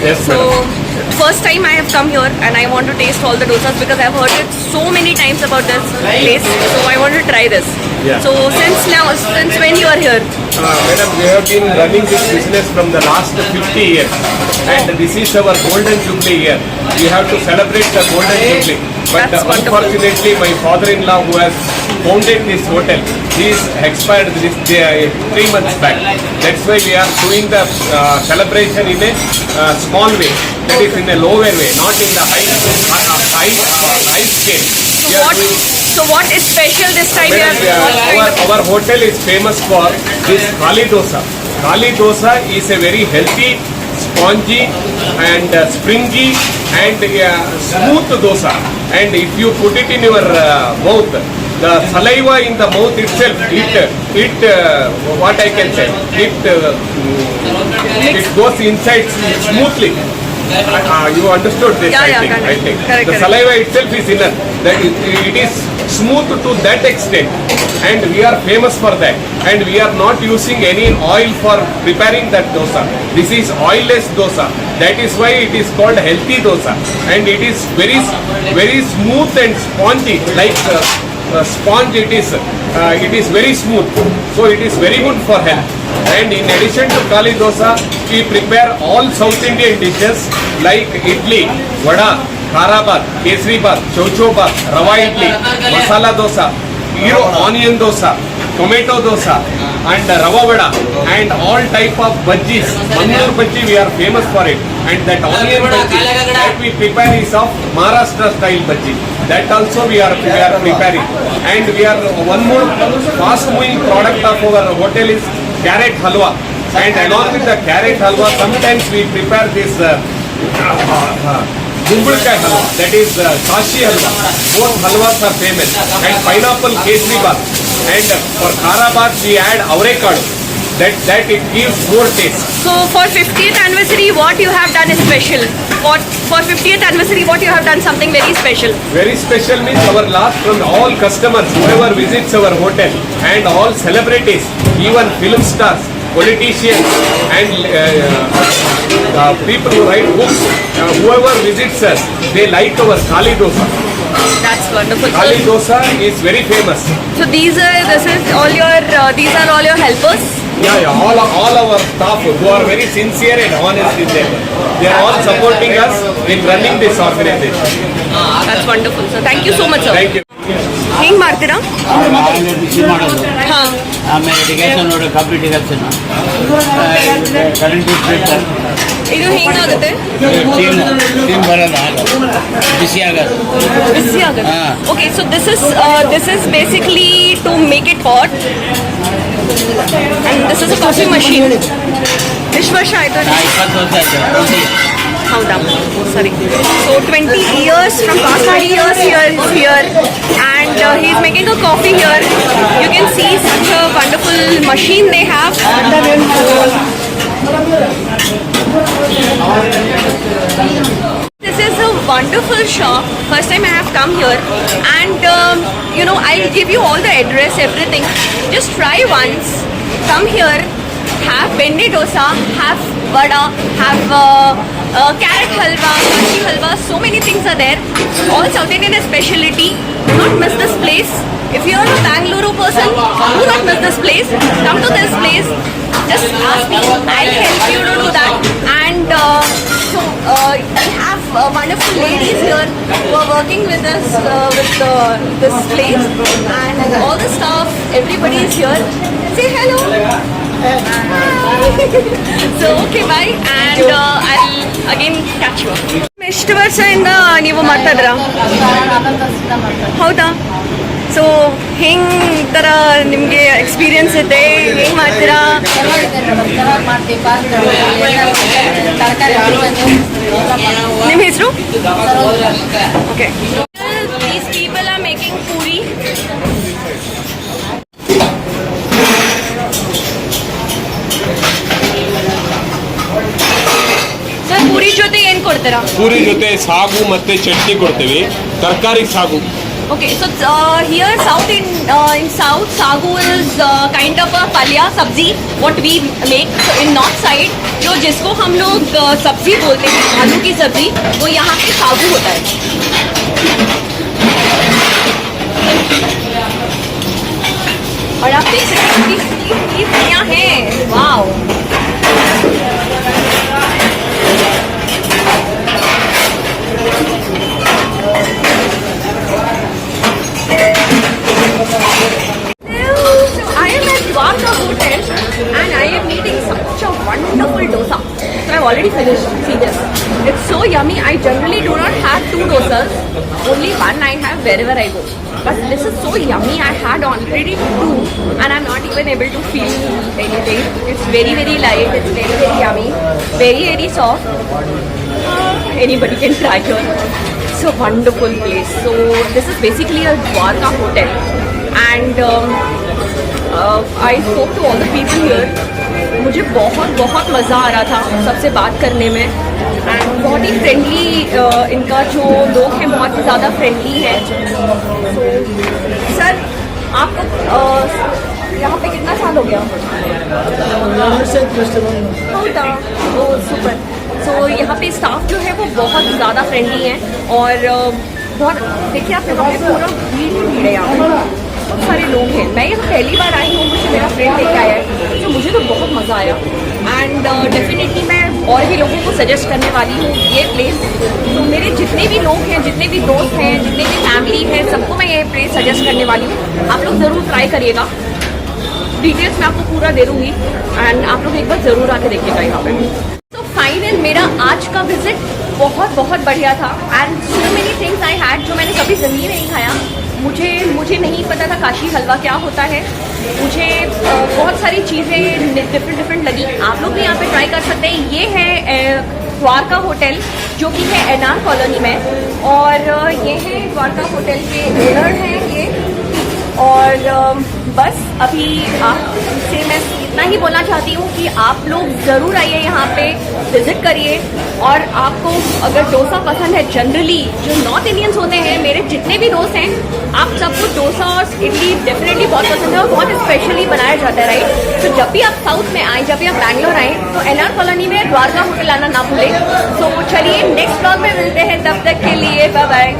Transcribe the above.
Yes, so first time I have come here and I want to taste all the dosas because I have heard it so many times about this place. So I want to try this. Yeah. So since when you are here? Madam, we have been running this business from the last 50 years and this is our golden jubilee year. We have to celebrate the golden jubilee. But unfortunately, my father-in-law who has founded this hotel, he is expired this 3 months back. That's why we are doing the celebration in a small way, that is in a lower way, not in the high scale. So what is special this time? Our hotel is famous for this Kali dosa. Kali dosa is a very healthy, spongy and springy and smooth dosa. And if you put it in your mouth, the saliva in the mouth itself, what I can say, it goes inside smoothly. You understood this, Yeah, I yeah, think. correct. I think. Correct, The correct. saliva itself is inner. That it is smooth to that extent, and we are famous for that. And we are not using any oil for preparing that dosa. This is oilless dosa. That is why it is called healthy dosa, and it is very smooth and spongy, like sponge. It is very smooth, so it is very good for health. And in addition to Kali dosa, we prepare all South Indian dishes like idli, vada, kharabat, kesri bat, chocho bat, rava idli, masala dosa, onion dosa, tomato dosa, and rava vada, and all type of bhajis. Mandur bhaji, we are famous for it. And that onion bhaji that we prepare is of Maharashtra style bhaji. That also we are preparing. And we are one more fast moving product of our hotel is carrot halwa. And along with the carrot halwa, sometimes we prepare this Gumbulkai halwa, that is Kashi halwa. Both halwas are famous. And pineapple kesri bath. And for kharabat we add avrekado. That it gives more taste. So for 50th anniversary, what you have done is special. For 50th anniversary, what you have done something very special. Very special means our last from all customers, whoever visits our hotel, and all celebrities, even film stars, politicians, and people who write books, whoever visits us, they like our Kali dosa. That's wonderful. Kali dosa is very famous. So these are all your helpers. Yeah, all our staff who are very sincere and honest in them. They are all supporting us in running this organization. That's wonderful. So thank you so much, sir. Thank you. ಹೆಂಗ್ ಮಾಡ್ತೀರಾ? ಆಮೇಲೆ ಬಿಸಿ ಮಾಡೋದು, ಹಾ. ಆಮೇಲೆ ಡಿಗೇಷನ್ ನೋಡಿ complete ಡಿಗೇಷನ್ current filter ಇದು ಹೆಂಗಾಗುತ್ತೆ? Steam ಬರೋದು ಹಾಲು ಬಿಸಿ ಆಗೋದು. ಬಿಸಿ ಆಗುತ್ತೆ. ಹಾ. Okay, so this is basically to make it hot. And this is a coffee machine. ಎಷ್ಟು ವರ್ಷ ಆಯ್ತು? 20 ವರ್ಷ ಆಯ್ತು. ಹೌದಾ? ಸರಿ. So 20 years, from past 20 years here, and he's making a coffee here. You can see such a wonderful machine they have. This is a wonderful shop. First time I have come here, and I'll give you all the address, everything. Just try once. Come here, have bende dosa, have vada, have carrot halwa, kashi halwa. So many things are there. All South Indian specialty. Do not miss this place. If you are a Bangalore person, do not miss this place. Come to this place. Just ask me. I'll help you to do that. And we have wonderful ladies here who are working with us with this place, and all the staff. Everybody is here. Say hello. So okay, bye, and I'll again catch you up. ಎಷ್ಟು ವರ್ಷದಿಂದ ನೀವು ಮಾಡ್ತಾ ಇದ್ದೀರಾ? ಹೌದಾ? So ಹೆಂಗೆ ಥರ ನಿಮಗೆ experience ಇದೆ? ಹೆಂಗೆ ಮಾಡ್ತೀರಾ? ನಿಮ್ಮ ಹೆಸರು? Okay. These people are making puri. Sir, puri ಜೊತೆ ಏನು ಕೊಡ್ತೀರಾ? ಪೂರಿ ಜೊತೆ ಸಾಗು ಮತ್ತೆ ಚಟ್ನಿ ಕೊಡ್ತೀವಿ, ತರಕಾರಿ ಸಾಗು. Okay, so here in South, sagu is kind of a palya sabzi what we make. So in North side, जो जिसको हम लोग सब्जी बोलते हैं, आलू की सब्जी, वो यहाँ पे सागू होता है. और आप देख सकते हैं कि बढ़िया है. Wow. I am at Dwarka Hotel and I am eating such a wonderful dosa. So I've already finished. See this. It's so yummy. I generally do not have 2 dosas. Only one I have wherever I go. But this is so yummy. I had already 2 and I'm not even able to feel anything. It's very, very light. It's very, very yummy. Very, very soft. Anybody can try here. It's a wonderful place. So this is basically a Dwarka hotel. And I spoke to all the people here. मुझे बहुत मज़ा आ रहा था सबसे बात करने में, and बहुत ही फ्रेंडली इनका जो लोग हैं बहुत ही ज़्यादा फ्रेंडली हैं। सर आपको यहाँ पे कितना साल हो गया? होता तो सुपर। सो यहाँ पे स्टाफ जो है वो बहुत ज़्यादा फ्रेंडली है, और बहुत देखिए आप यहाँ पे पूरा भीड़ है, यहाँ पे बहुत सारे लोग हैं। मैं यहाँ पहली बार आई हूँ, मुझे मेरा फ्रेंड लेके आया है, तो मुझे तो बहुत मज़ा आया। एंड डेफिनेटली मैं और भी लोगों को सजेस्ट करने वाली हूँ ये प्लेस। तो मेरे जितने भी लोग हैं, जितने भी दोस्त हैं, जितने भी फैमिली हैं, सबको मैं ये प्लेस सजेस्ट करने वाली हूँ। आप लोग ज़रूर ट्राई करिएगा। डिटेल्स मैं आपको पूरा दे दूँगी, एंड आप लोग एक बार ज़रूर आके देखिएगा यहाँ पे। तो फाइनल मेरा आज का विजिट बहुत बढ़िया था, and so many things I had जो मैंने कभी ज़मीन नहीं खाया। मुझे नहीं पता था काशी हलवा क्या होता है। मुझे बहुत सारी चीज़ें डिफरेंट लगी। आप लोग भी यहाँ पे ट्राई कर सकते हैं। ये है द्वारका होटल, जो कि है एनआर कॉलोनी में, और ये है द्वारका होटल के ओनर हैं ये। और बस अभी आपसे मैं इतना ही बोलना चाहती हूँ कि आप लोग ज़रूर आइए यहाँ पे, विज़िट करिए। और आपको अगर डोसा पसंद है, जनरली जो नॉर्थ इंडियंस होते हैं, मेरे जितने भी दोस्त हैं, आप सबको डोसा और इडली डेफिनेटली बहुत पसंद है, और बहुत स्पेशली बनाया जाता है, राइट। तो जब भी आप साउथ में आएँ, जब भी आप बैंगलोर आएँ, तो एनआर कॉलोनी में द्वारका होटल आना ना भूलें। तो चलिए नेक्स्ट ब्लॉग में मिलते हैं, तब तक के लिए बाय बाय।